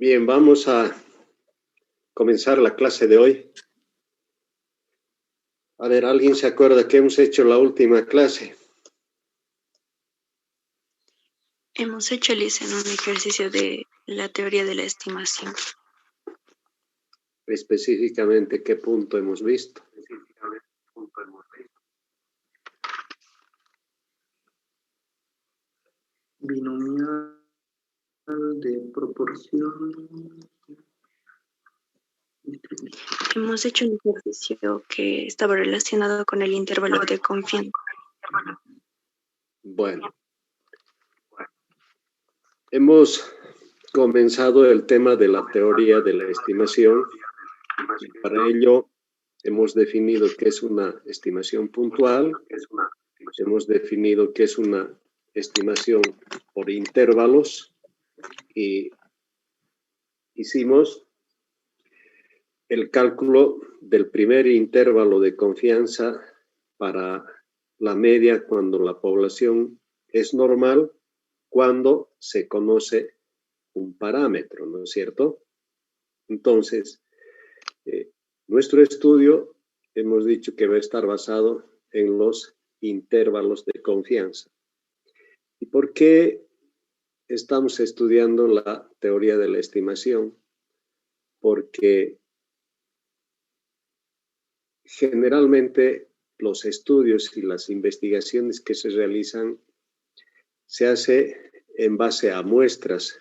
Bien, vamos a comenzar la clase de hoy. A ver, ¿alguien se acuerda qué hemos hecho la última clase? Hemos hecho, Liz, en un ejercicio de la teoría de la estimación. Específicamente, ¿qué punto hemos visto? Binomial de proporción. Hemos hecho un ejercicio que estaba relacionado con el intervalo de confianza. Bueno, hemos comenzado el tema de la teoría de la estimación. Y para ello hemos definido qué es una estimación puntual, hemos definido qué es una estimación por intervalos y hicimos el cálculo del primer intervalo de confianza para la media cuando la población es normal, cuando se conoce un parámetro, ¿no es cierto? Entonces, nuestro estudio hemos dicho que va a estar basado en los intervalos de confianza. ¿Y por qué estamos estudiando la teoría de la estimación? Porque generalmente los estudios y las investigaciones que se realizan se hace en base a muestras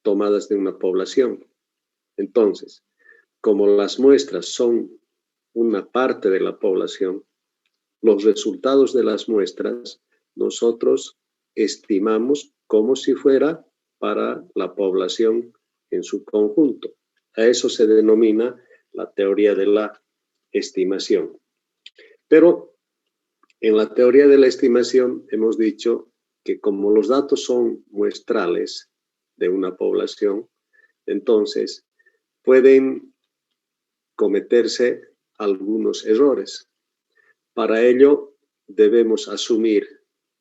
tomadas de una población. Entonces, como las muestras son una parte de la población, los resultados de las muestras nosotros estimamos como si fuera para la población en su conjunto. A eso se denomina la teoría de la estimación. Pero en la teoría de la estimación hemos dicho que como los datos son muestrales de una población, entonces pueden cometerse algunos errores. Para ello debemos asumir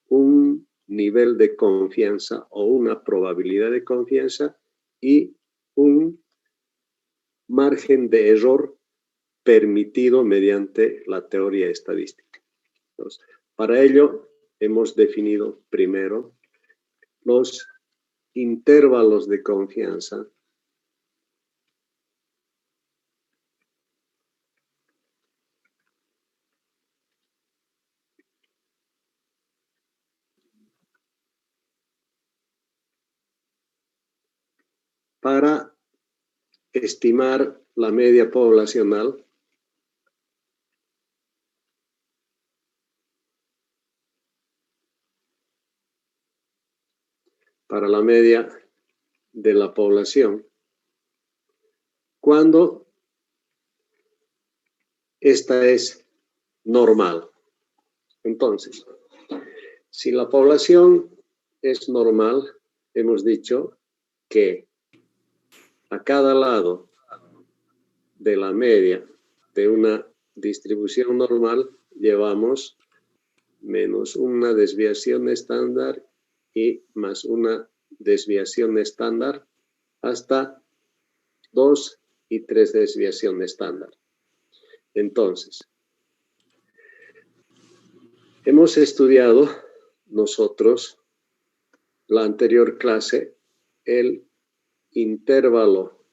un nivel de confianza o una probabilidad de confianza y un margen de error permitido mediante la teoría estadística. Entonces, para ello hemos definido primero los intervalos de confianza para estimar la media poblacional para la media de la población cuando esta es normal. Entonces, si la población es normal, hemos dicho que a cada lado de la media de una distribución normal llevamos menos una desviación estándar y más una desviación estándar hasta 2 y 3 desviaciones estándar. Entonces, hemos estudiado nosotros la anterior clase el intervalo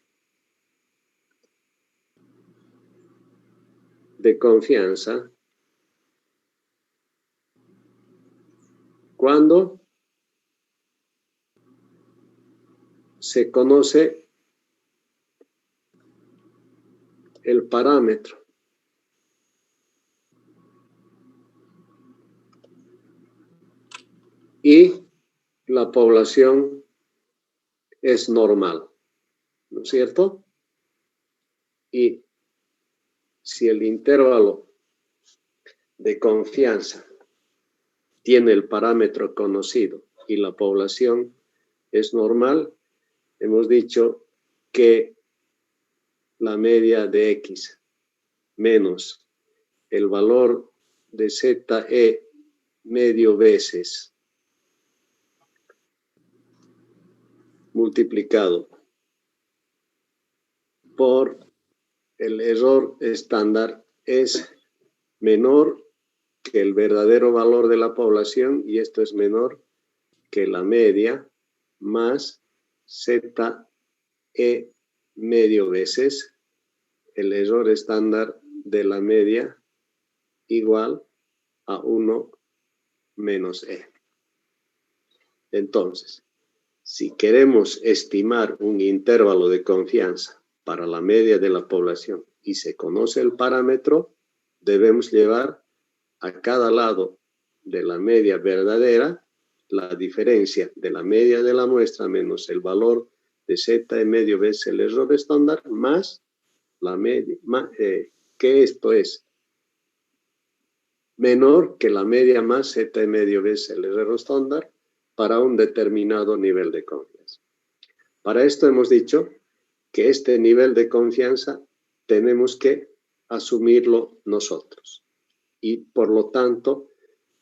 de confianza cuando se conoce el parámetro y la población es normal, ¿no es cierto? Y si el intervalo de confianza tiene el parámetro conocido y la población es normal, hemos dicho que la media de X menos el valor de ZE medio veces multiplicado por el error estándar es menor que el verdadero valor de la población, y esto es menor que la media más ZE medio veces el error estándar de la media igual a 1 menos E. Entonces, si queremos estimar un intervalo de confianza para la media de la población y se conoce el parámetro, debemos llevar a cada lado de la media verdadera la diferencia de la media de la muestra menos el valor de Z medio veces el error estándar más la media, que esto es menor que la media más Z medio veces el error estándar para un determinado nivel de confianza. Para esto hemos dicho que este nivel de confianza tenemos que asumirlo nosotros y por lo tanto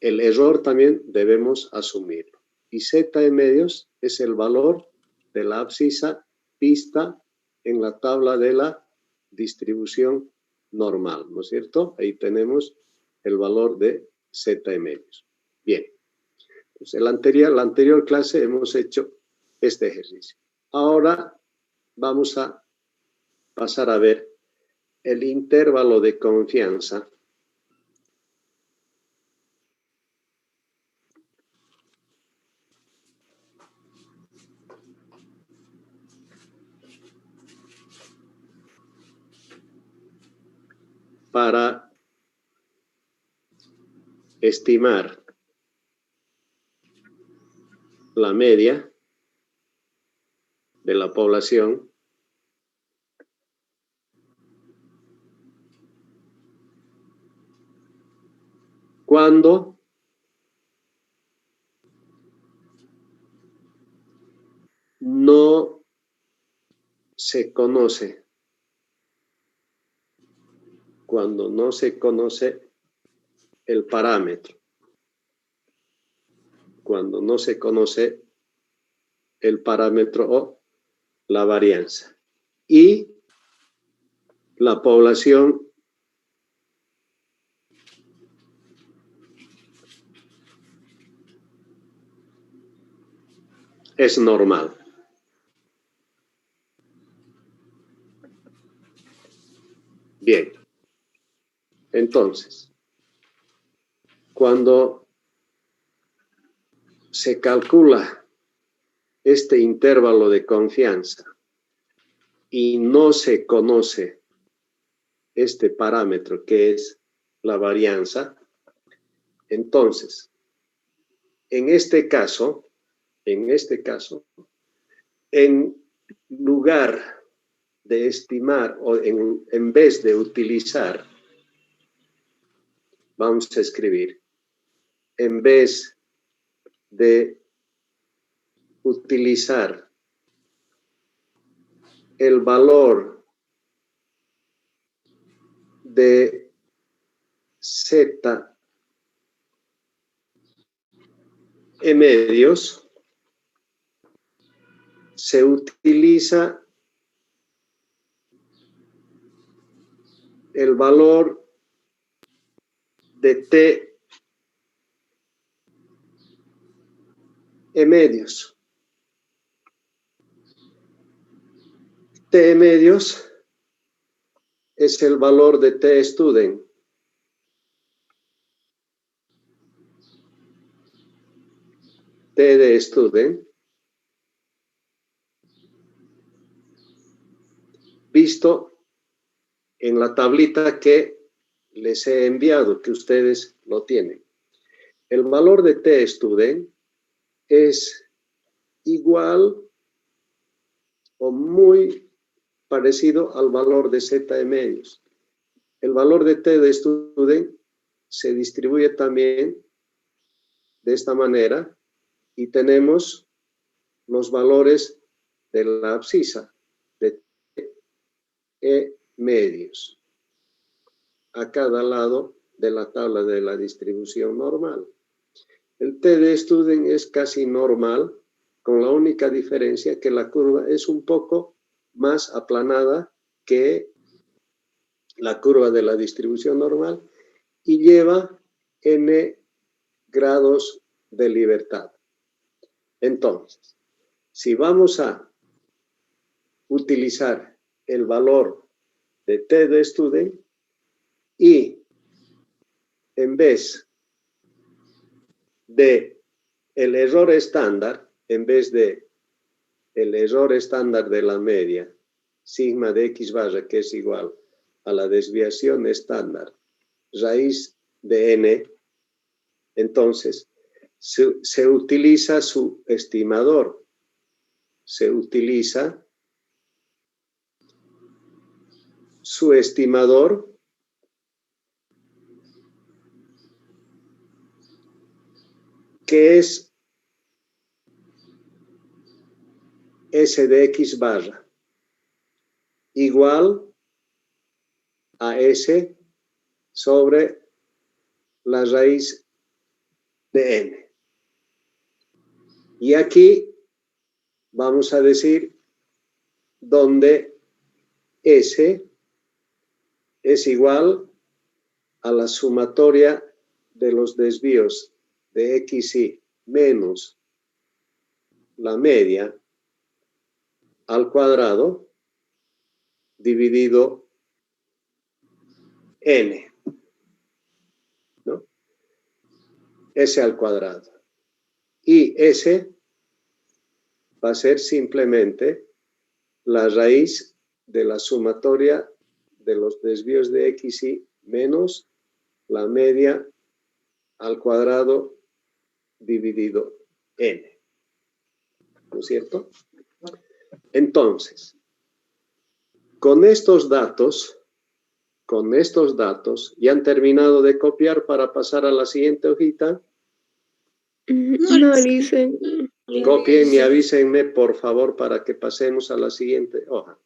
el error también debemos asumirlo. Y Z medios es el valor de la abscisa vista en la tabla de la distribución normal, ¿no es cierto? Ahí tenemos el valor de Z medios. Bien, pues en la anterior clase hemos hecho este ejercicio. Ahora vamos a pasar a ver el intervalo de confianza para estimar la media de la población cuando no se conoce el parámetro, cuando no se conoce el parámetro o la varianza y la población es normal. Bien, entonces, cuando se calcula este intervalo de confianza y no se conoce este parámetro que es la varianza, entonces, en este caso, en lugar de estimar o en vez de utilizar, vamos a escribir, en vez de utilizar el valor de Z medios, se utiliza el valor de T medios. T medios es el valor de T student. T de student visto en la tablita que les he enviado, que ustedes lo tienen. El valor de T student es igual o muy parecido al valor de Z medios. El valor de T de student se distribuye también de esta manera y tenemos los valores de la abscisa de T medios a cada lado de la tabla de la distribución normal. El T de student es casi normal, con la única diferencia que la curva es un poco más aplanada que la curva de la distribución normal y lleva n grados de libertad. Entonces, si vamos a utilizar el valor de t de student y en vez de el error estándar, en vez de el error estándar de la media, sigma de x barra, que es igual a la desviación estándar raíz de n, entonces se utiliza su estimador, se utiliza su estimador que es S de x barra igual a S sobre la raíz de n. Y aquí vamos a decir donde S es igual a la sumatoria de los desvíos de xy menos la media al cuadrado dividido n, ¿no? S al cuadrado. Y S va a ser simplemente la raíz de la sumatoria de los desvíos de xy menos la media al cuadrado dividido n. ¿No es cierto? Entonces, con estos datos, ¿ya han terminado de copiar para pasar a la siguiente hojita? No, dice. Copien y avísenme, por favor, para que pasemos a la siguiente hoja.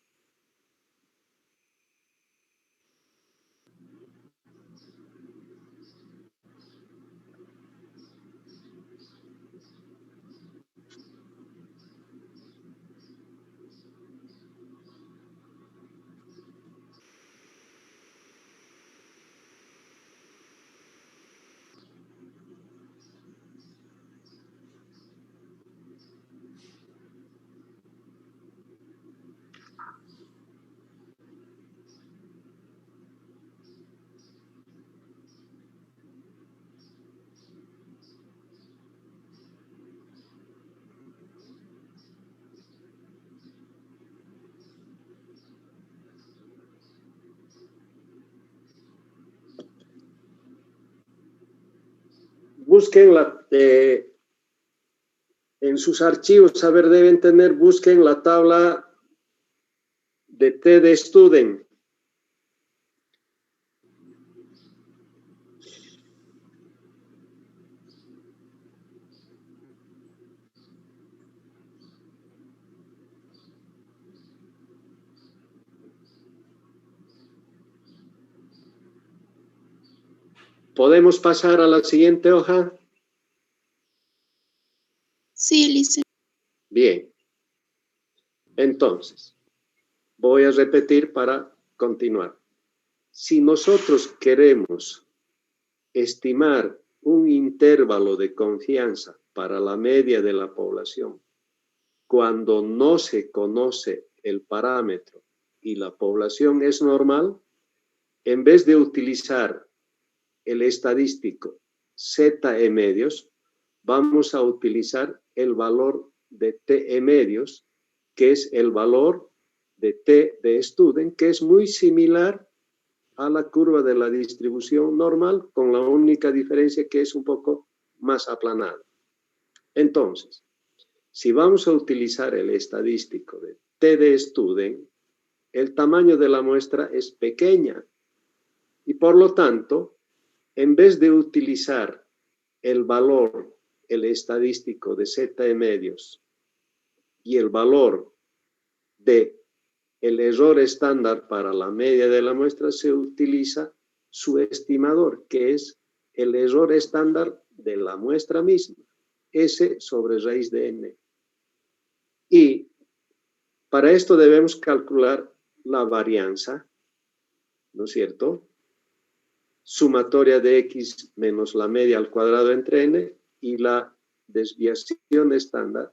Busquen en sus archivos, deben tener, busquen la tabla de t de student. ¿Podemos pasar a la siguiente hoja? Sí, lice. Bien. Entonces, voy a repetir para continuar. Si nosotros queremos estimar un intervalo de confianza para la media de la población, cuando no se conoce el parámetro y la población es normal, en vez de utilizar el estadístico ZE medios, vamos a utilizar el valor de TE medios, que es el valor de T de student, que es muy similar a la curva de la distribución normal, con la única diferencia que es un poco más aplanada. Entonces, si vamos a utilizar el estadístico de T de student, el tamaño de la muestra es pequeña y por lo tanto, en vez de utilizar el valor, el estadístico de ZE medios y el valor de el error estándar para la media de la muestra, se utiliza su estimador, que es el error estándar de la muestra misma, S sobre raíz de n. Y para esto debemos calcular la varianza, ¿no es cierto? Sumatoria de x menos la media al cuadrado entre n y la desviación estándar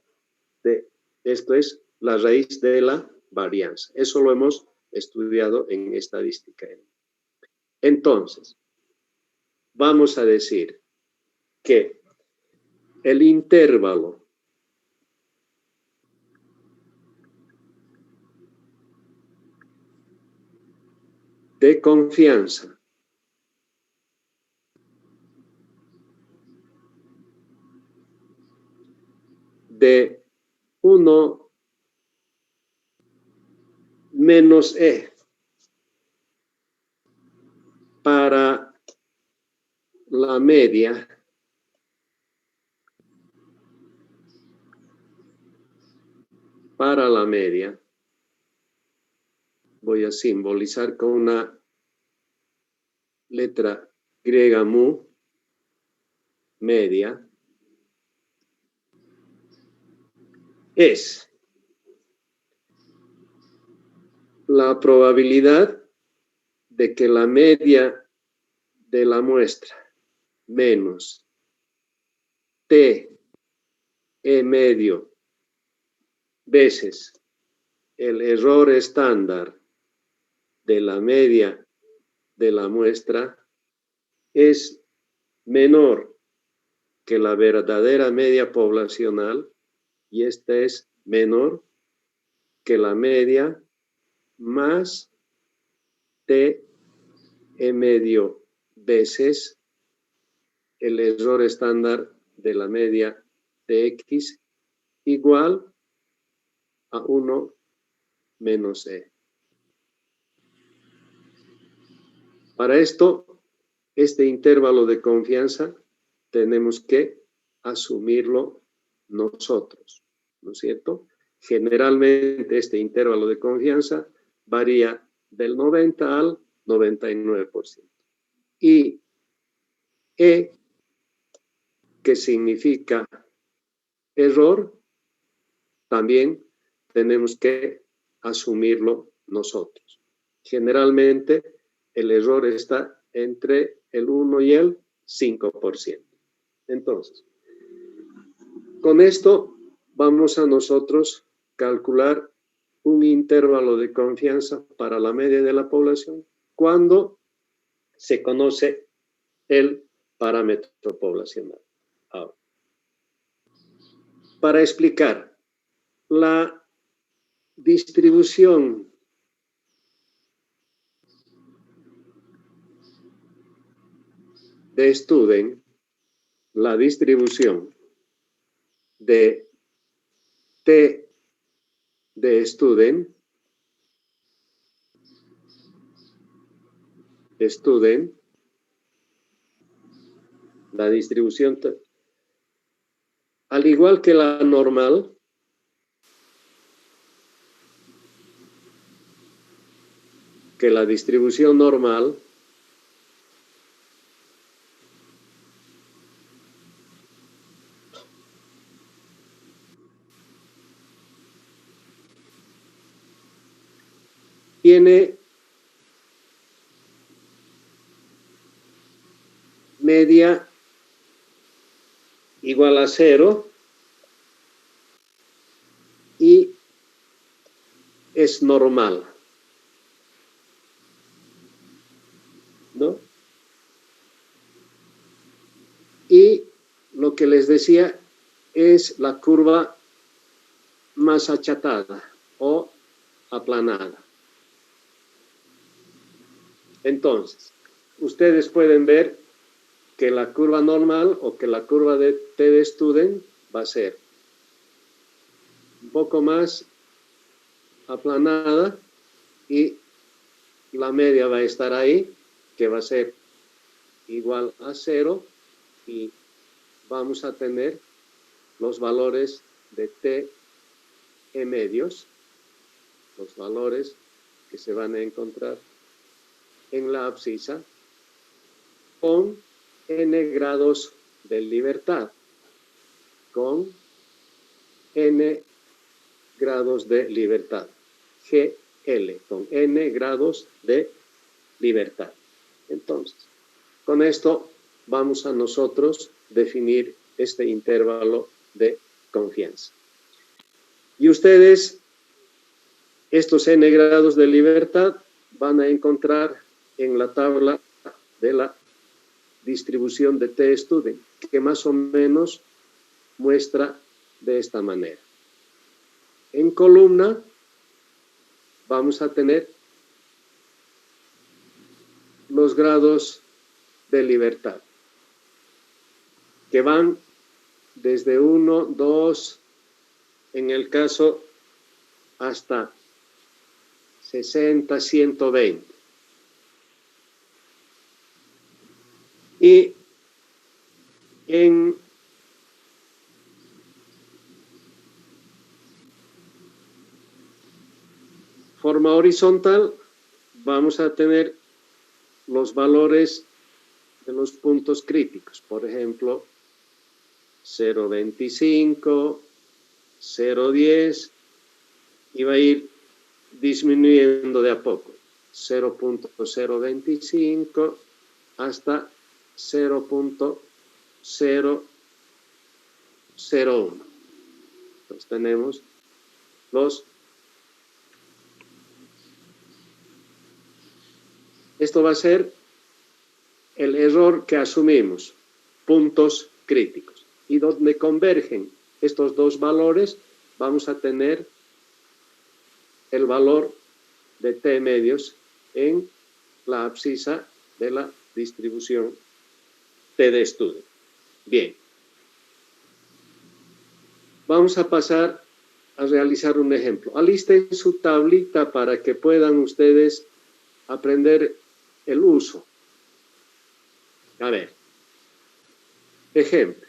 de esto es la raíz de la varianza. Eso lo hemos estudiado en estadística. Entonces, vamos a decir que el intervalo de confianza de 1 menos e para la media voy a simbolizar con una letra griega mu, media, es la probabilidad de que la media de la muestra menos t e medio veces el error estándar de la media de la muestra es menor que la verdadera media poblacional y esta es menor que la media más t e medio veces el error estándar de la media de x igual a 1 menos e. Para esto, este intervalo de confianza tenemos que asumirlo nosotros, ¿no es cierto? Generalmente este intervalo de confianza varía del 90 al 99%. Y E, que significa error, también tenemos que asumirlo nosotros. Generalmente el error está entre el 1 y el 5%. Entonces, con esto vamos a nosotros calcular un intervalo de confianza para la media de la población cuando se conoce el parámetro poblacional. Ahora, para explicar la distribución de Student, la distribución de T de Student, la distribución, al igual que la normal, que la distribución normal tiene media igual a 0 y es normal, ¿no? Y lo que les decía es la curva más achatada o aplanada. Entonces, ustedes pueden ver que la curva normal o que la curva de T de Student va a ser un poco más aplanada y la media va a estar ahí, que va a ser igual a 0 y vamos a tener los valores de T e medios, los valores que se van a encontrar en la abscisa con n grados de libertad, con n grados de libertad, G L, con n grados de libertad. Entonces, con esto vamos a nosotros definir este intervalo de confianza. Y ustedes, estos n grados de libertad, van a encontrar en la tabla de la distribución de t-student, que más o menos muestra de esta manera. En columna vamos a tener los grados de libertad, que van desde 1, 2, en el caso hasta 60, 120. Y en forma horizontal vamos a tener los valores de los puntos críticos, por ejemplo, 0.25, 0.10, y va a ir disminuyendo de a poco, 0.025 hasta 0.001. Entonces tenemos los... Esto va a ser el error que asumimos, puntos críticos. Y donde convergen estos dos valores, vamos a tener el valor de t medios en la abscisa de la distribución t de estudio. Bien. Vamos a pasar a realizar un ejemplo. Alisten su tablita para que puedan ustedes aprender el uso. A ver. Ejemplo.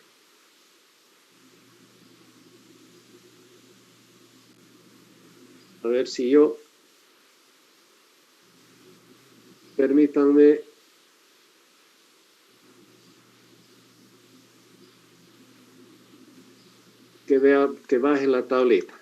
A ver si yo... Permítanme... que baje la tablita.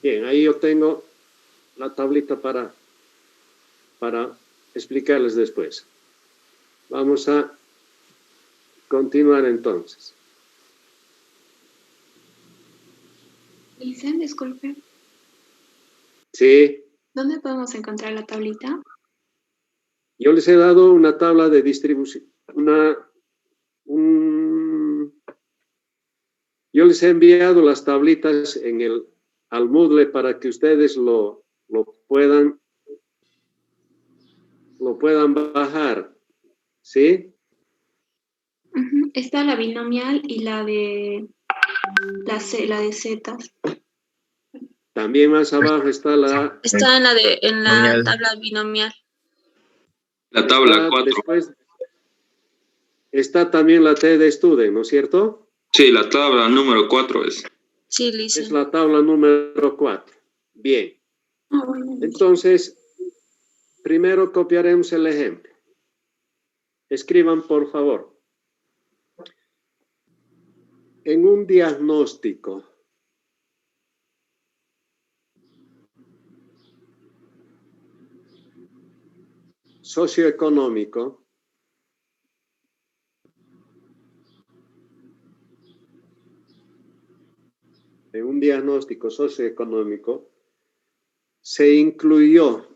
Bien, ahí yo tengo la tablita para explicarles después. Vamos a continuar entonces. Dicen, disculpe. Sí. ¿Dónde podemos encontrar la tablita? Yo les he dado una tabla de distribución, yo les he enviado las tablitas al Moodle para que ustedes lo puedan bajar, ¿sí? Está la binomial y la de zetas. También más abajo está la... Está en la Binomial. tabla binomial. La tabla está 4. después está también la T de student, ¿no es cierto? Sí, la tabla número 4 es. Sí, Es Lisa. la tabla número 4. Bien. Entonces, primero copiaremos el ejemplo. Escriban, por favor. En un diagnóstico socioeconómico, se incluyó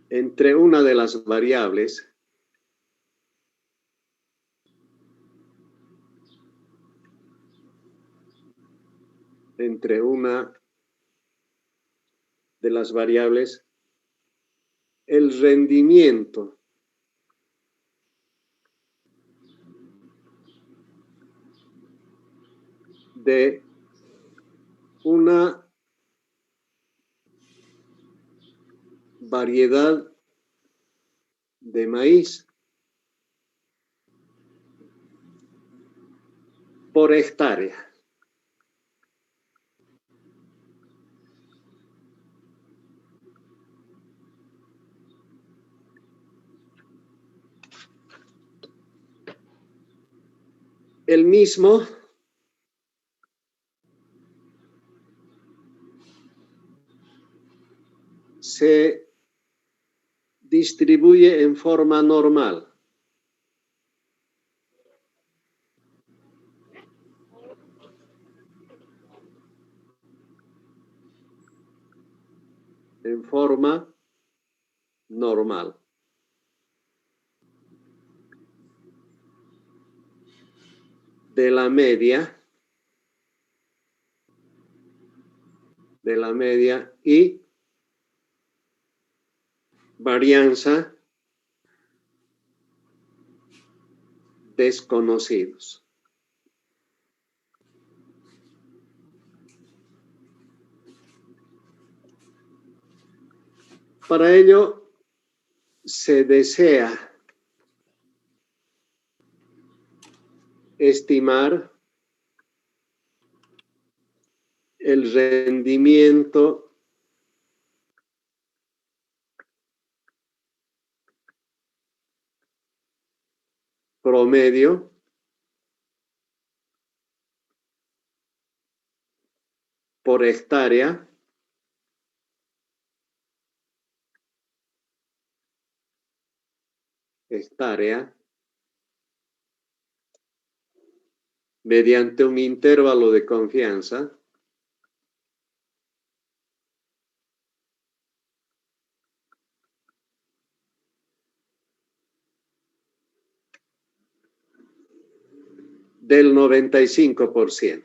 entre una de las variables el rendimiento de una variedad de maíz por hectárea. El mismo se distribuye en forma normal. En forma normal. De la media y varianza desconocidos. Para ello se desea estimar el rendimiento promedio por hectárea mediante un intervalo de confianza del 95%.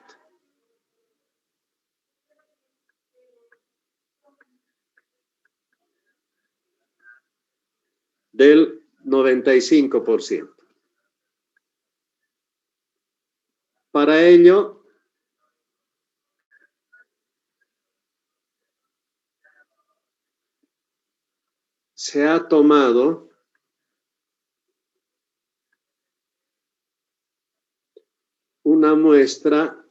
Del 95%. Para ello, se ha tomado una muestra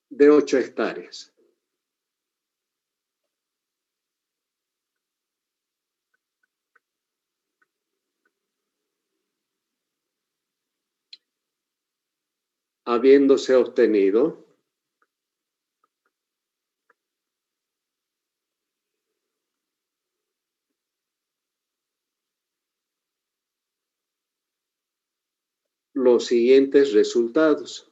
de 8 hectáreas. Habiéndose obtenido los siguientes resultados.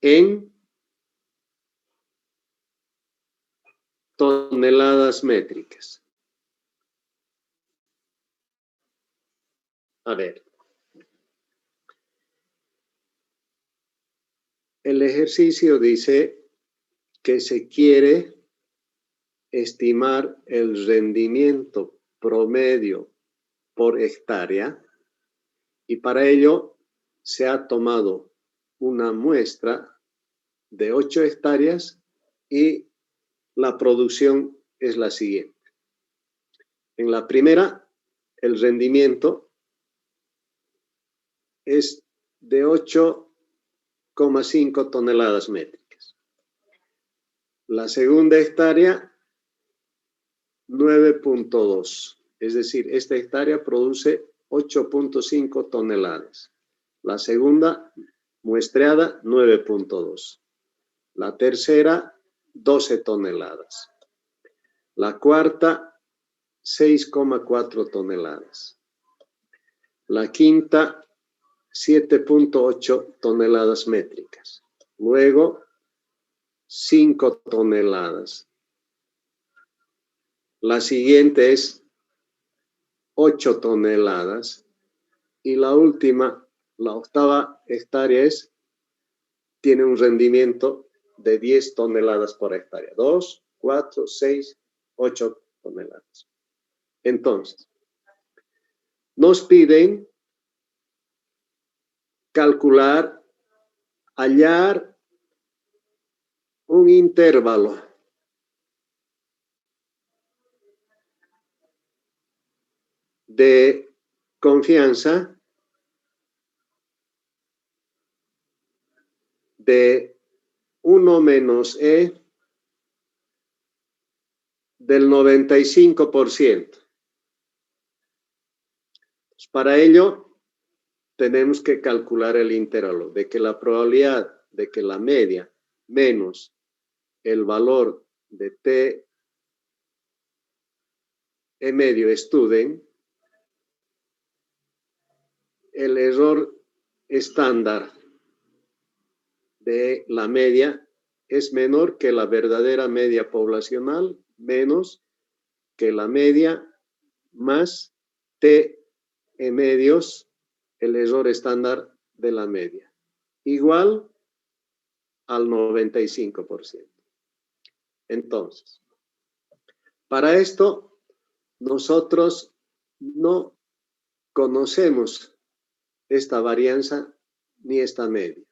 En toneladas métricas. A ver. El ejercicio dice que se quiere estimar el rendimiento promedio por hectárea y para ello se ha tomado una muestra de 8 hectáreas y la producción es la siguiente. En la primera, el rendimiento es de 8,5 toneladas métricas. La segunda hectárea, 9,2. Es decir, esta hectárea produce 8,5 toneladas. La segunda, muestreada, 9,2. La tercera, 12 toneladas. La cuarta, 6,4 toneladas. La quinta, 7,8 toneladas métricas. Luego, 5 toneladas. La siguiente es 8 toneladas. Y la última, la octava hectárea tiene un rendimiento de 10 toneladas por hectárea. 2, 4, 6, 8 toneladas. Entonces, nos piden calcular, hallar un intervalo de confianza de 1 menos E del 95%. Para ello, tenemos que calcular el intervalo de que la probabilidad de que la media menos el valor de T e medio estuden, el error estándar de la media es menor que la verdadera media poblacional menos que la media más T e medios, el error estándar de la media, igual al 95%. Entonces, para esto, nosotros no conocemos esta varianza ni esta media,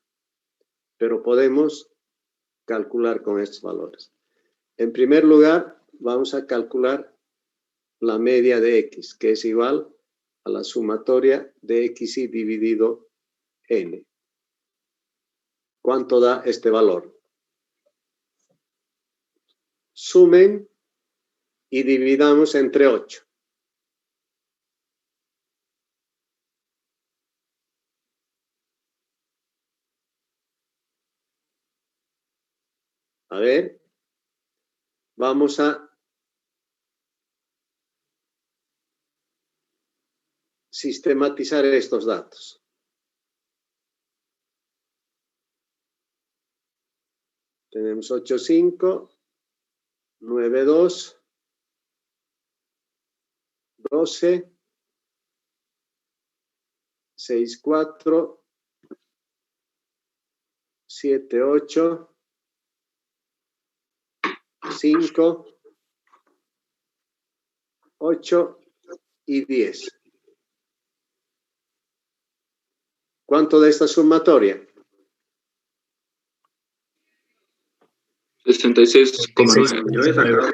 pero podemos calcular con estos valores. En primer lugar, vamos a calcular la media de X, que es igual a la sumatoria de XY dividido N. ¿Cuánto da este valor? Sumen y dividamos entre 8. A ver, vamos a sistematizar estos datos. Tenemos 8,5, 9,2, 12, 6,4, 7,8, 5, 8 y 10. ¿Cuánto de esta sumatoria? 66,9.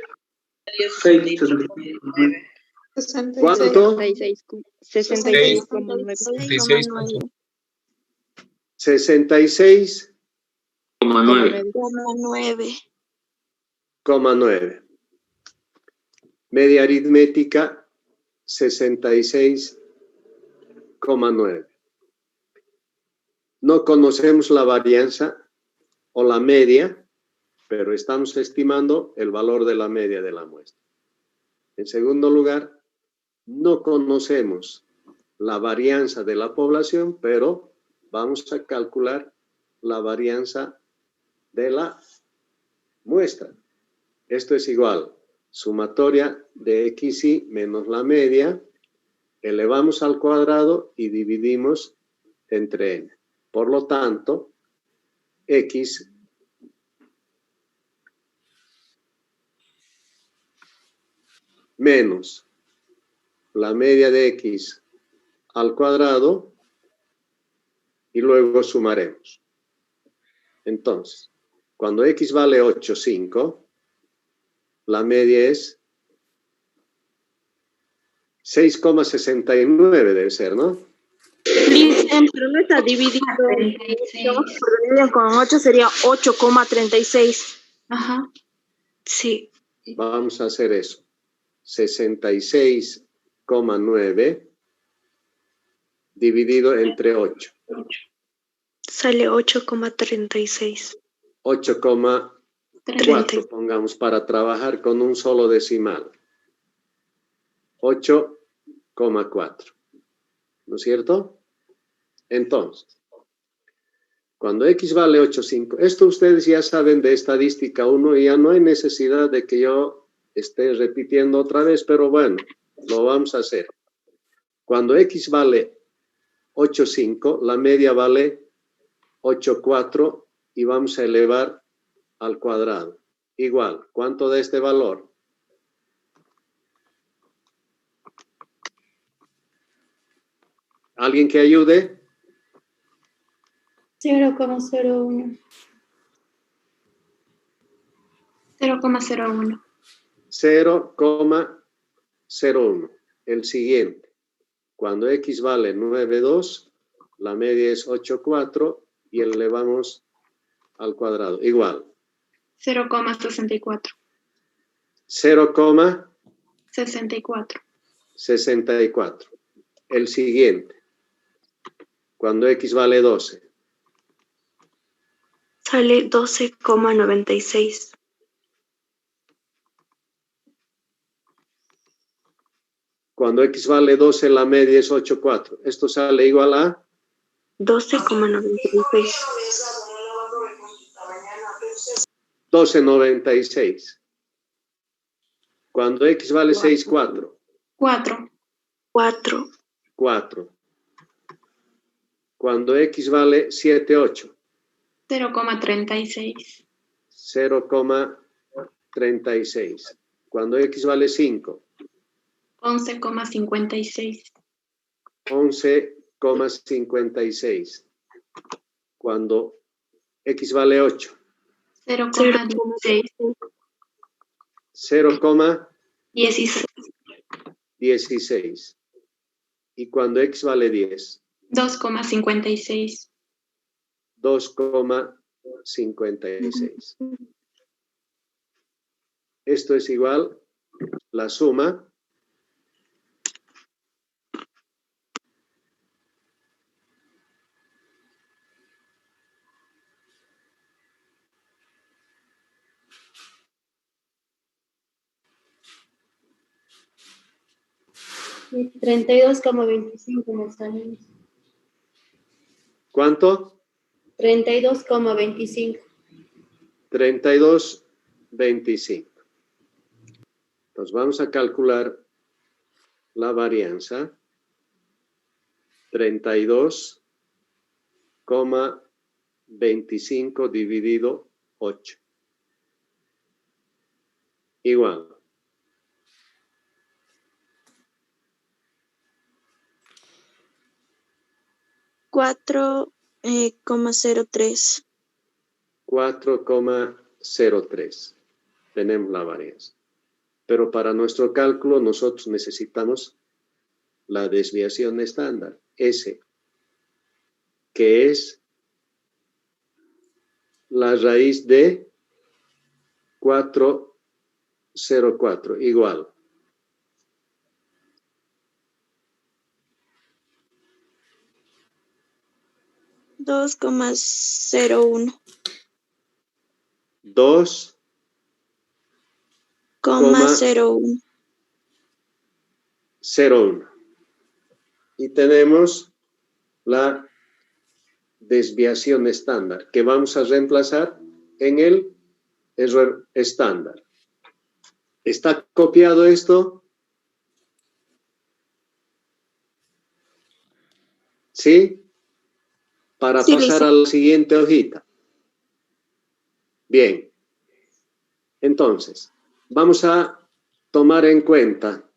¿Cuánto? 66,9. 66,9. Media aritmética, 66,9. No conocemos la varianza o la media, pero estamos estimando el valor de la media de la muestra. En segundo lugar, no conocemos la varianza de la población, pero vamos a calcular la varianza de la muestra. Esto es igual, sumatoria de XY menos la media elevamos al cuadrado y dividimos entre n. Por lo tanto, x menos la media de x al cuadrado y luego sumaremos. Entonces, cuando x vale 8,5, la media es 6,69 debe ser, ¿no? Dicen, pero no está dividido. Con 8 sería 8,36. Ajá. Sí. Vamos a hacer eso. 66,9 dividido entre 8. Sale 8,36. 8,4 pongamos para trabajar con un solo decimal. 8,4. ¿No es cierto? Entonces, cuando x vale 8,5, esto ustedes ya saben de estadística 1 y ya no hay necesidad de que yo esté repitiendo otra vez, pero bueno, lo vamos a hacer. Cuando x vale 8,5, la media vale 8,4 y vamos a elevar al cuadrado. Igual, ¿cuánto da este valor? ¿Alguien que ayude? 0,01. 0,01. 0,01. El siguiente. Cuando x vale 9,2, la media es 8,4 y elevamos al cuadrado. Igual. 0,64. 0,64. 64. El siguiente. Cuando x vale 12. Sale 12,96. Cuando x vale 12, la media es 8,4. Esto sale igual a 12,96. 12,96. Cuando x vale 6,4. 4. 4. Cuando x vale 7,8. 0,36. 0,36. Cuando x vale 5. 11,56. 11,56. Cuando x vale 8. 0,16. 0,16. Y cuando x vale 10. 2,56. 2,56. Esto es igual la suma Y 32,25 me sale. ¿cuánto? 32,25. 32,25. Entonces vamos a calcular la varianza. 32,25 dividido 8. Igual. 4,03. 4,03. Tenemos la varianza. Pero para nuestro cálculo nosotros necesitamos la desviación estándar, S, que es la raíz de 404, igual. $2,01. 2,01. Y tenemos la desviación estándar, que vamos a reemplazar en el error estándar. ¿Está copiado esto? ¿Sí? Para Sí, pasar listo. a la siguiente hojita. Bien. Entonces, vamos a tomar en cuenta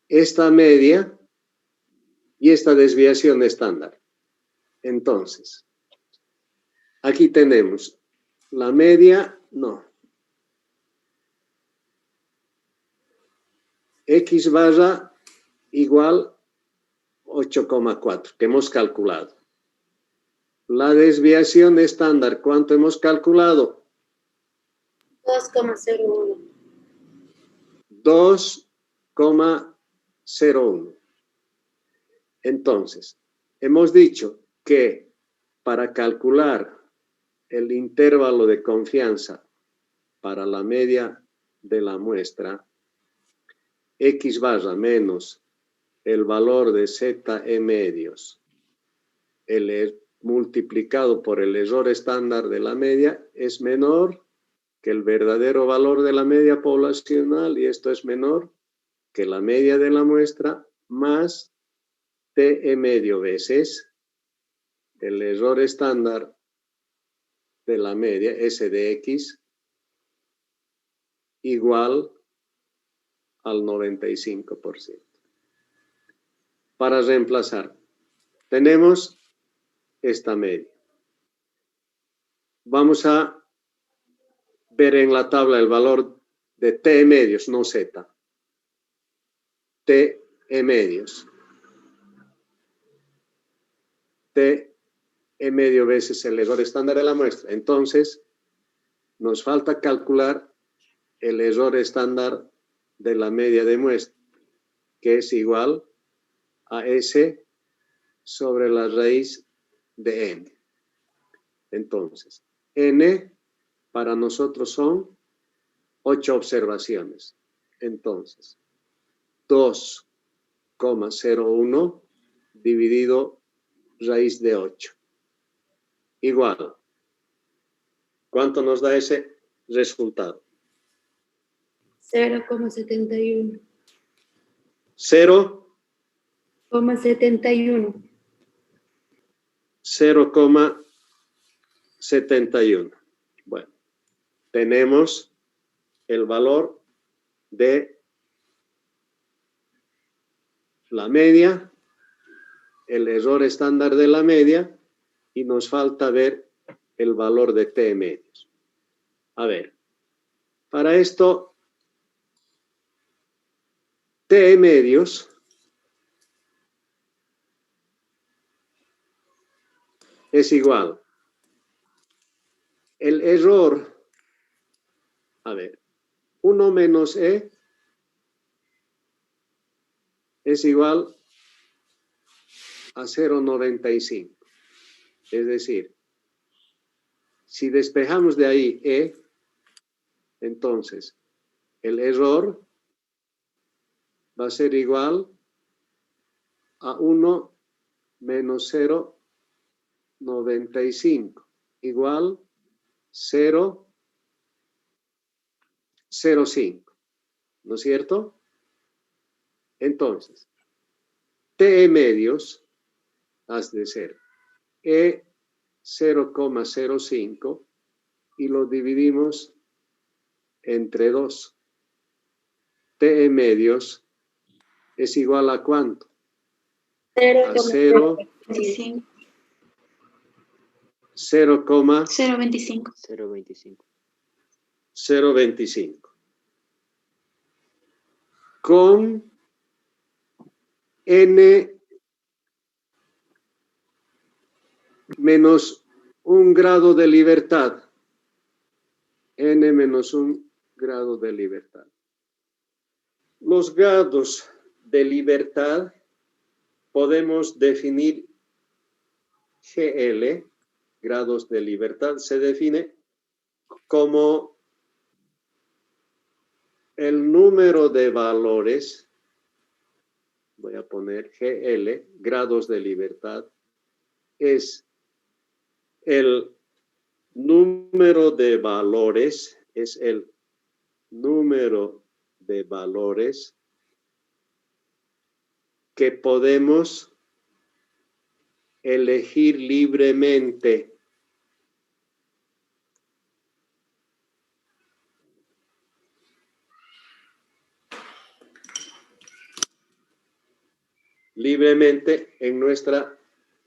esta media y esta desviación estándar. Entonces, aquí tenemos la media, no. X barra igual 8,4 que hemos calculado. La desviación estándar, ¿cuánto hemos calculado? 2,01. 2,01. Entonces, hemos dicho que para calcular el intervalo de confianza para la media de la muestra, X barra menos el valor de ZE medios multiplicado por el error estándar de la media es menor que el verdadero valor de la media poblacional, y esto es menor que la media de la muestra más TE medio veces el error estándar de la media, S de X, igual al 95%. Para reemplazar, tenemos esta media. Vamos a ver en la tabla el valor de T medios, no Z. T medios. T medio veces el error estándar de la muestra. Entonces, nos falta calcular el error estándar de la media de muestra, que es igual a S sobre la raíz de N. Entonces, N para nosotros son 8 observaciones. Entonces, 2,01 dividido raíz de 8. Igual. ¿Cuánto nos da ese resultado? 0,71. 0,71. 0,71. Bueno, tenemos el valor de la media, el error estándar de la media, y nos falta ver el valor de T medios. A ver, para esto, T medios es igual. El error, a ver, 1 menos E es igual a 0,95. Es decir, si despejamos de ahí E, entonces el error va a ser igual a 1 menos 0,95, igual 0,05, ¿no es cierto? Entonces, T medios has de ser E 0,05 y lo dividimos entre 2. T medios es igual a ¿cuánto? A 0,25. 0,025. Con N menos 1 grado de libertad. N menos 1 grado de libertad. Los grados de libertad podemos definir GL, grados de libertad, se define como el número de valores, voy a poner GL, grados de libertad, es el número de valores, es el número de valores que podemos elegir libremente. Libremente en nuestra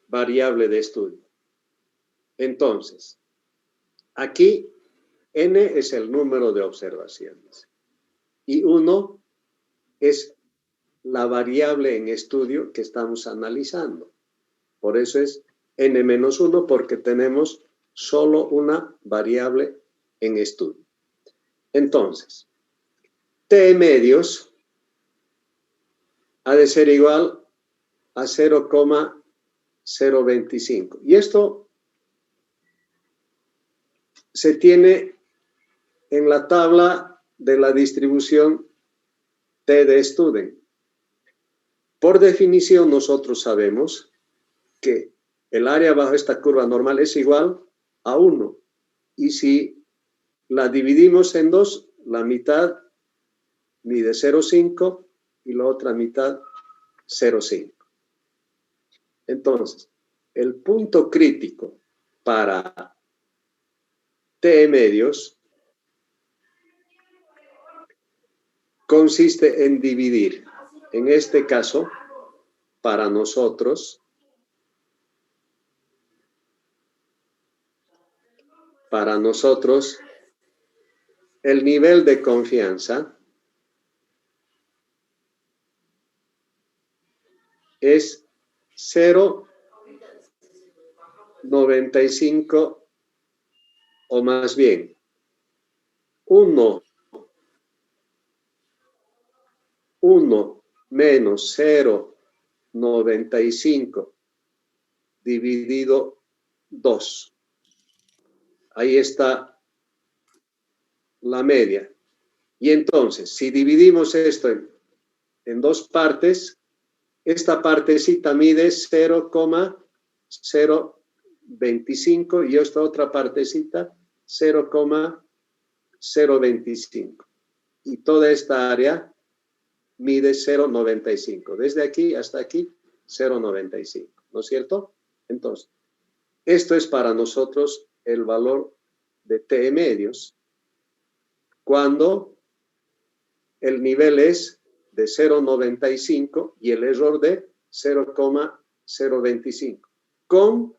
variable de estudio. Entonces, aquí n es el número de observaciones y 1 es la variable en estudio que estamos analizando. Por eso es n-1 porque tenemos solo una variable en estudio. Entonces, t medios ha de ser igual a 0,025. Y esto se tiene en la tabla de la distribución T de Student. Por definición, nosotros sabemos que el área bajo esta curva normal es igual a 1. Y si la dividimos en 2, la mitad mide 0,5 y la otra mitad 0,5. Entonces, el punto crítico para T medios consiste en dividir, en este caso, para nosotros, el nivel de confianza es 0,95 o más bien 1 menos 0,95 dividido 2. Ahí está la media. Y entonces, si dividimos esto en dos partes, esta partecita mide 0,025 y esta otra partecita 0,025. Y toda esta área mide 0,95. Desde aquí hasta aquí, 0,95. ¿No es cierto? Entonces, esto es para nosotros el valor de T medios cuando el nivel es de 0,95 y el error de 0,025 con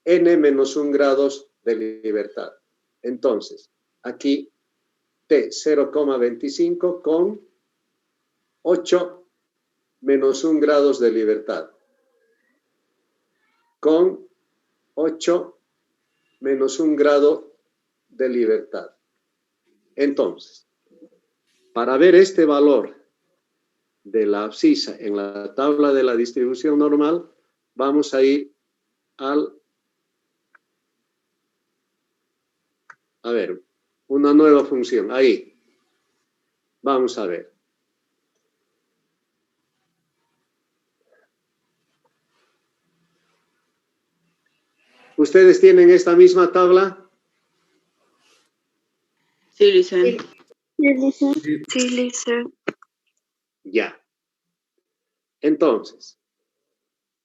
n-1 grados de libertad. Entonces, aquí T 0,25 con 8 menos 1 grados de libertad. Con 8 menos 1 grado de libertad. Entonces, para ver este valor de la abscisa en la tabla de la distribución normal, vamos a ir una nueva función. Ahí. Vamos a ver. ¿Ustedes tienen esta misma tabla? Sí, Licen. Sí, Lisa. Ya. Entonces,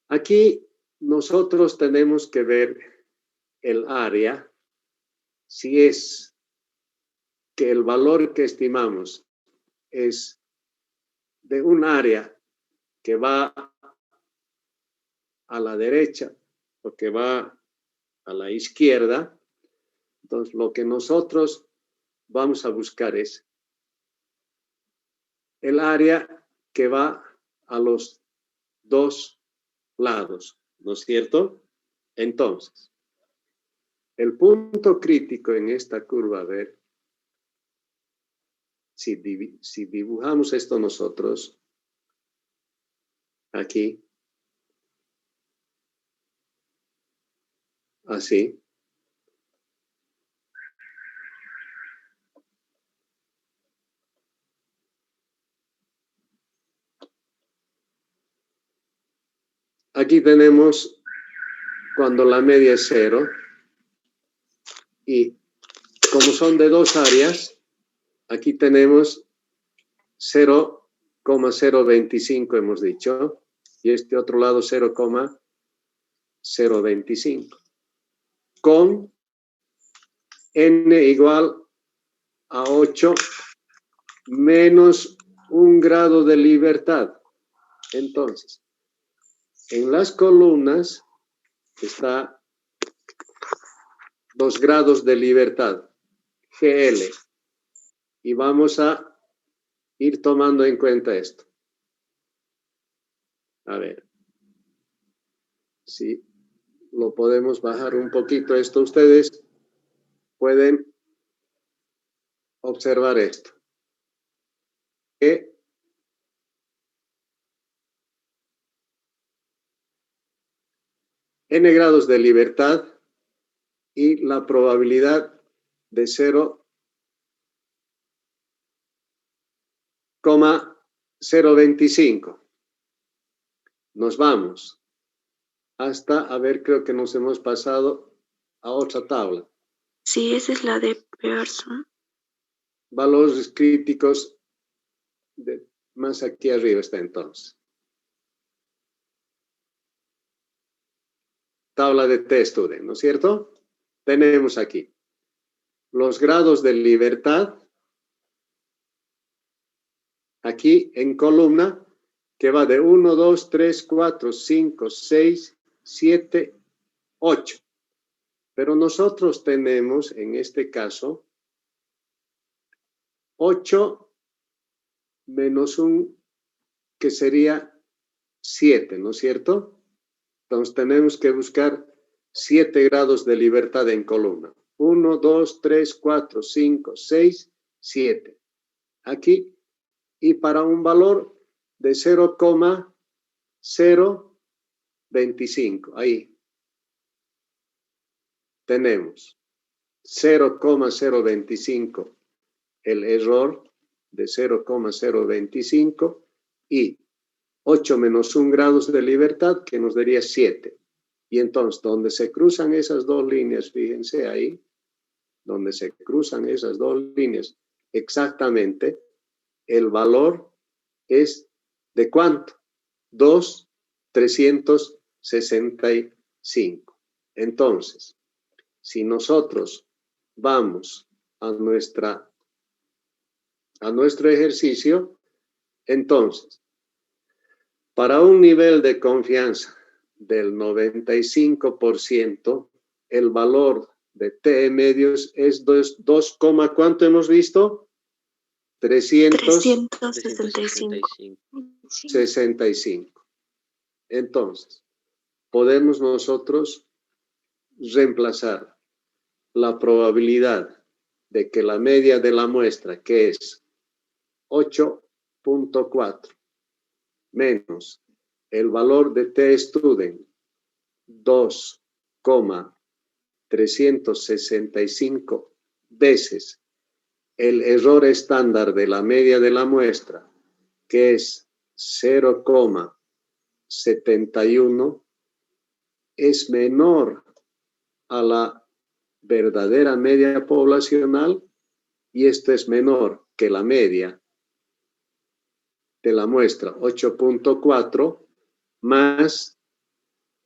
aquí nosotros tenemos que ver el área, si es que el valor que estimamos es de un área que va a la derecha o que va a la izquierda. Entonces, lo que nosotros vamos a buscar es el área que va a los dos lados, ¿no es cierto? Entonces, el punto crítico en esta curva, a ver, si dibujamos esto nosotros, aquí, así, aquí tenemos cuando la media es 0 y como son de dos áreas, aquí tenemos 0,025 hemos dicho y este otro lado 0,025. 0,25 con n igual a 8 menos 1 grado de libertad. Entonces, en las columnas está 2 grados de libertad, GL. Y vamos a ir tomando en cuenta esto. A ver. Si lo podemos bajar un poquito esto, ustedes pueden observar esto. Que n grados de libertad y la probabilidad de 0,025. Nos vamos hasta, a ver, creo que nos hemos pasado a otra tabla. Sí, esa es la de Pearson. Valores críticos, más aquí arriba está entonces. Tabla de T-Student, ¿no es cierto? Tenemos aquí los grados de libertad, aquí en columna, que va de 1, 2, 3, 4, 5, 6, 7, 8. Pero nosotros tenemos, en este caso, 8 menos 1, que sería 7, ¿no es cierto? Entonces tenemos que buscar 7 grados de libertad en columna. 1, 2, 3, 4, 5, 6, 7. Aquí. Y para un valor de 0,025. Ahí. Tenemos 0,025 el error de 0,025 y 8 menos 1 grados de libertad que nos daría 7. Y entonces, donde se cruzan esas dos líneas, fíjense ahí, donde se cruzan esas dos líneas, exactamente, el valor es ¿de cuánto? 2,365. Entonces, si nosotros vamos a nuestro ejercicio, entonces, para un nivel de confianza del 95%, el valor de T medios es 2, ¿cuánto hemos visto? 365. Entonces, podemos nosotros reemplazar la probabilidad de que la media de la muestra, que es 8.4, menos el valor de T-Student, 2,365 veces el error estándar de la media de la muestra, que es 0,71, es menor a la verdadera media poblacional y esto es menor que la media de la muestra 8.4 más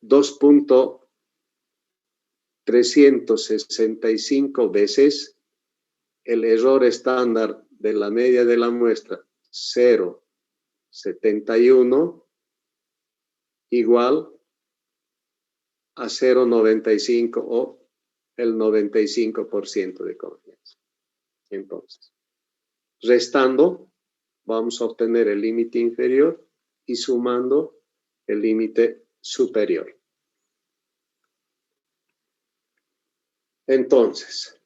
2.365 veces el error estándar de la media de la muestra 0,71 igual a 0,95 o el 95% de confianza. Entonces, restando, vamos a obtener el límite inferior y sumando el límite superior. Entonces,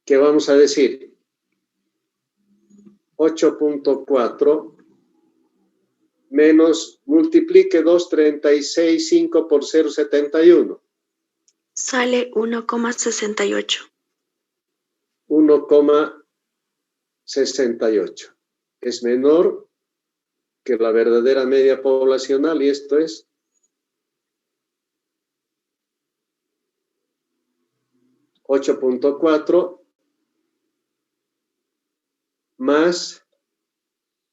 ¿qué vamos a decir? 8.4 menos, multiplique 2,365 por 0,71. Sale 1,68. 1,68. Es menor que la verdadera media poblacional y esto es 8.4 más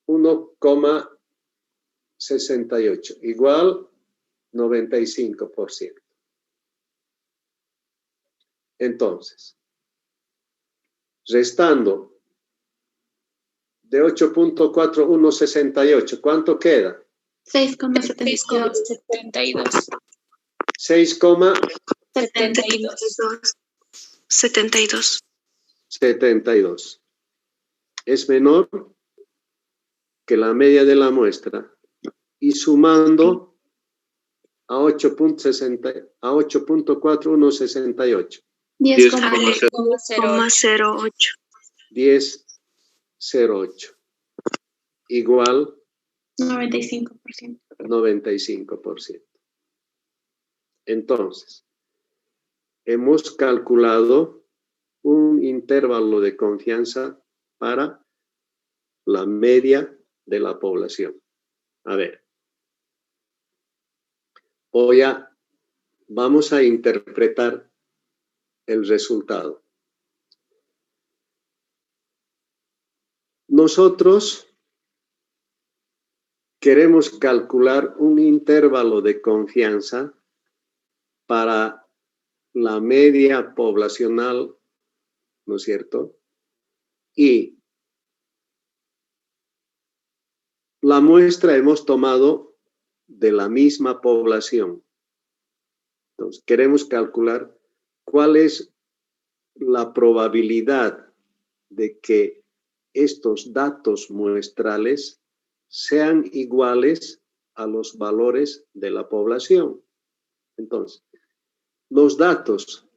1,68 igual 95%. Entonces, restando de 8.4168, ¿cuánto queda? 6,72. 72. Es menor que la media de la muestra y sumando a 8.4168. 10,08. 10,08 igual 95%. 95%. Entonces, hemos calculado un intervalo de confianza para la media de la población. A ver, vamos a interpretar el resultado. Nosotros queremos calcular un intervalo de confianza para la media poblacional, ¿no es cierto? Y la muestra hemos tomado de la misma población. Entonces, queremos calcular cuál es la probabilidad de que estos datos muestrales sean iguales a los valores de la población. Entonces, los datos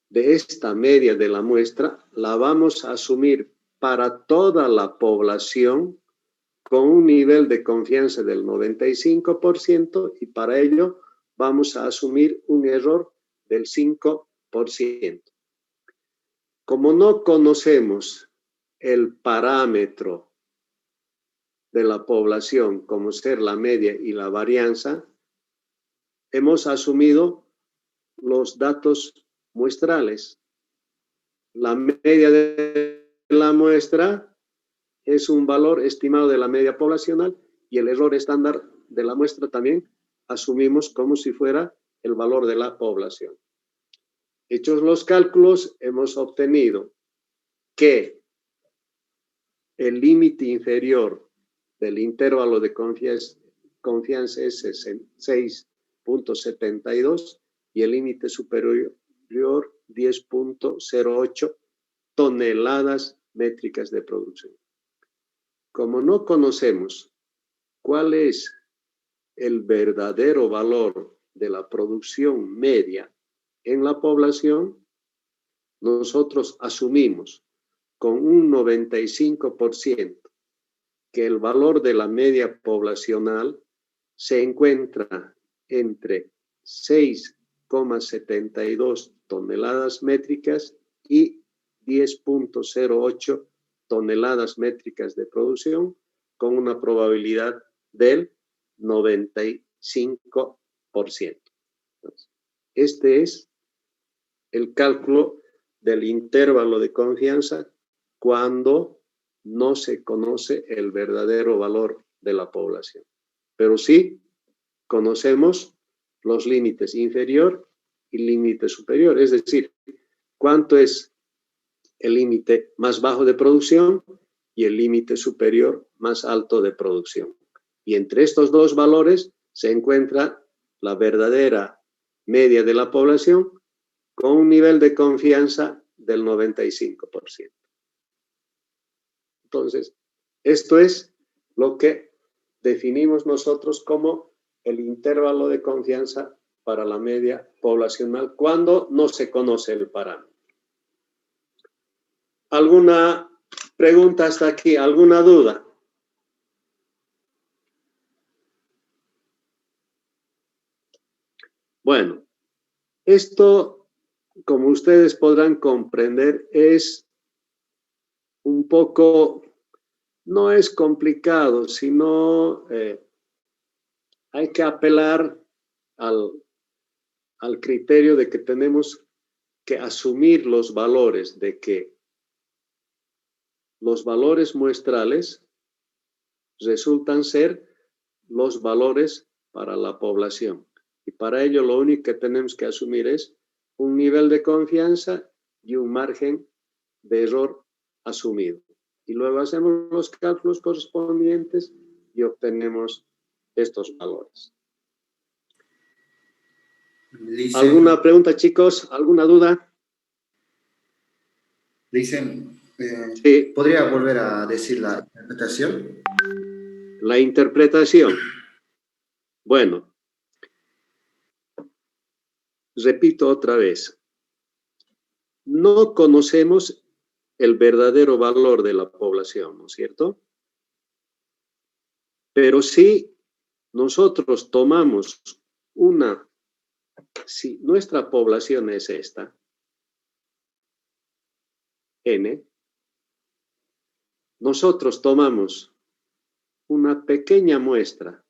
de esta media de la muestra la vamos a asumir para toda la población con un nivel de confianza del 95% y para ello vamos a asumir un error del 5%. Como no conocemos el parámetro de la población como ser la media y la varianza, hemos asumido los datos muestrales. La media de la muestra es un valor estimado de la media poblacional y el error estándar de la muestra también asumimos como si fuera el valor de la población. Hechos los cálculos, hemos obtenido que el límite inferior del intervalo de confianza es 6.72 y el límite superior 10.08 toneladas métricas de producción. Como no conocemos cuál es el verdadero valor de la producción media en la población, nosotros asumimos con un 95% que el valor de la media poblacional se encuentra entre 6,72 toneladas métricas y 10.08 toneladas métricas de producción con una probabilidad del 95%. Entonces, este es el cálculo del intervalo de confianza cuando no se conoce el verdadero valor de la población. Pero sí conocemos los límites inferior y límite superior, es decir, cuánto es el límite más bajo de producción y el límite superior más alto de producción. Y entre estos dos valores se encuentra la verdadera media de la población con un nivel de confianza del 95%. Entonces, esto es lo que definimos nosotros como el intervalo de confianza para la media poblacional cuando no se conoce el parámetro. ¿Alguna pregunta hasta aquí? ¿Alguna duda? Bueno, esto, como ustedes podrán comprender, es un poco, no es complicado, sino hay que apelar al criterio de que tenemos que asumir los valores, de que los valores muestrales resultan ser los valores para la población. Y Y para ello lo único que tenemos que asumir es un nivel de confianza y un margen de error asumido. Y luego hacemos los cálculos correspondientes y obtenemos estos valores. Dicen, ¿Alguna pregunta, chicos? ¿Alguna duda? Dicen, Sí. ¿podría volver a decir la interpretación? La interpretación. Bueno, repito otra vez. No conocemos el verdadero valor de la población, ¿no es cierto? Pero si nosotros tomamos si nuestra población es esta, N, nosotros tomamos una pequeña muestra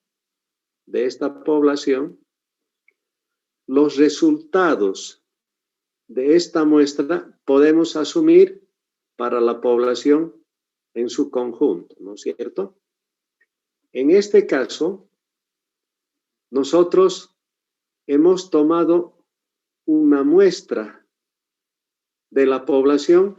de esta población, los resultados de esta muestra podemos asumir para la población en su conjunto, ¿no es cierto? En este caso, nosotros hemos tomado una muestra de la población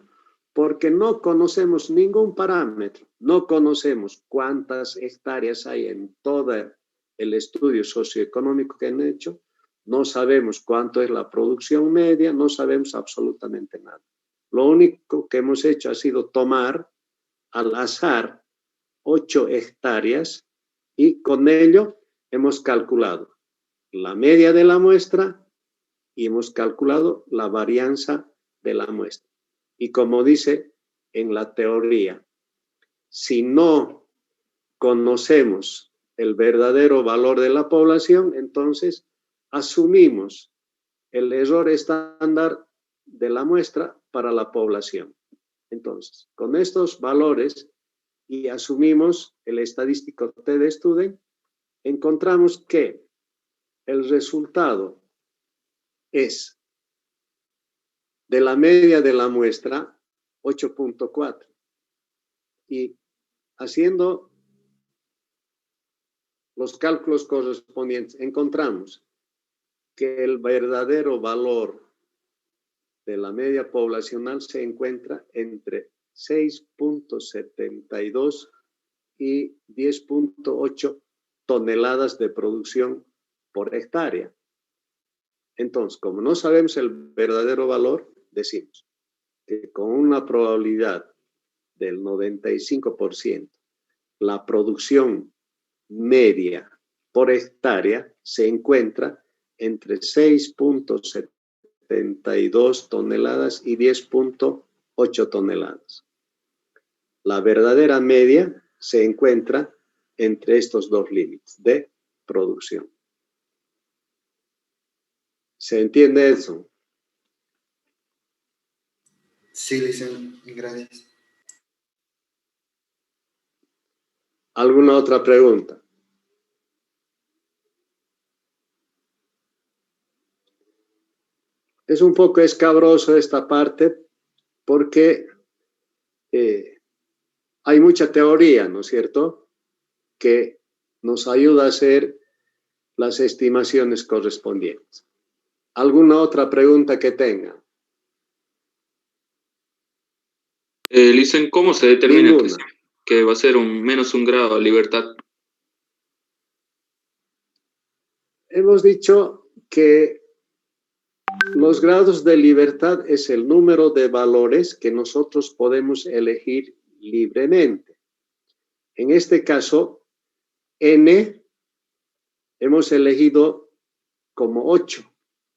porque no conocemos ningún parámetro, no conocemos cuántas hectáreas hay en todo el estudio socioeconómico que han hecho, no sabemos cuánto es la producción media, no sabemos absolutamente nada. Lo único que hemos hecho ha sido tomar al azar 8 hectáreas y con ello hemos calculado la media de la muestra y hemos calculado la varianza de la muestra. Y como dice en la teoría, si no conocemos el verdadero valor de la población, entonces asumimos el error estándar de la muestra para la población. Entonces, con estos valores y asumimos el estadístico T de Student, encontramos que el resultado es de la media de la muestra 8.4 y haciendo los cálculos correspondientes encontramos que el verdadero valor de la media poblacional se encuentra entre 6.72 y 10.8 toneladas de producción por hectárea. Entonces, como no sabemos el verdadero valor, decimos que con una probabilidad del 95%, la producción media por hectárea se encuentra entre 6.72 toneladas y 10.8 toneladas. La verdadera media se encuentra entre estos dos límites de producción. ¿Se entiende eso? Sí, dicen, gracias. ¿Alguna otra pregunta? Es un poco escabroso esta parte porque hay mucha teoría, ¿no es cierto?, que nos ayuda a hacer las estimaciones correspondientes. ¿Alguna otra pregunta que tenga? Dicen, ¿cómo se determina Ninguna. que va a ser menos un grado de libertad? Hemos dicho que los grados de libertad es el número de valores que nosotros podemos elegir libremente. En este caso, N hemos elegido como 8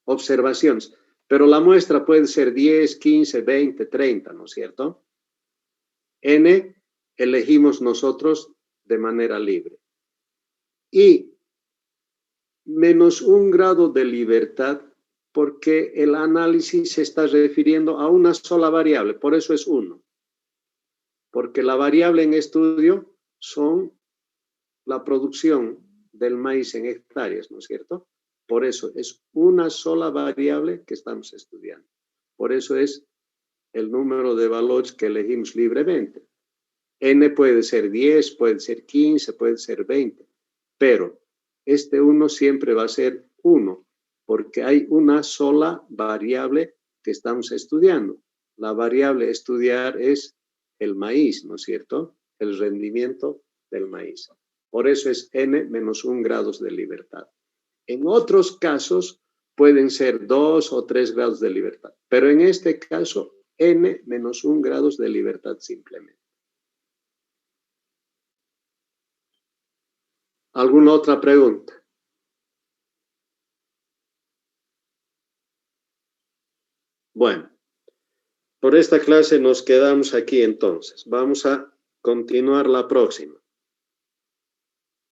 observaciones, pero la muestra puede ser 10, 15, 20, 30, ¿no es cierto? N elegimos nosotros de manera libre. Y menos un grado de libertad porque el análisis se está refiriendo a una sola variable, por eso es 1. Porque la variable en estudio son la producción del maíz en hectáreas, ¿no es cierto? Por eso es una sola variable que estamos estudiando. Por eso es el número de valores que elegimos libremente. N puede ser 10, puede ser 15, puede ser 20, pero este 1 siempre va a ser 1, porque hay una sola variable que estamos estudiando. La variable a estudiar es el maíz, ¿no es cierto? El rendimiento del maíz. Por eso es n-1 grados de libertad. En otros casos pueden ser 2 o 3 grados de libertad, pero en este caso n-1 grados de libertad simplemente. ¿Alguna otra pregunta? Bueno, por esta clase nos quedamos aquí entonces. Vamos a continuar la próxima.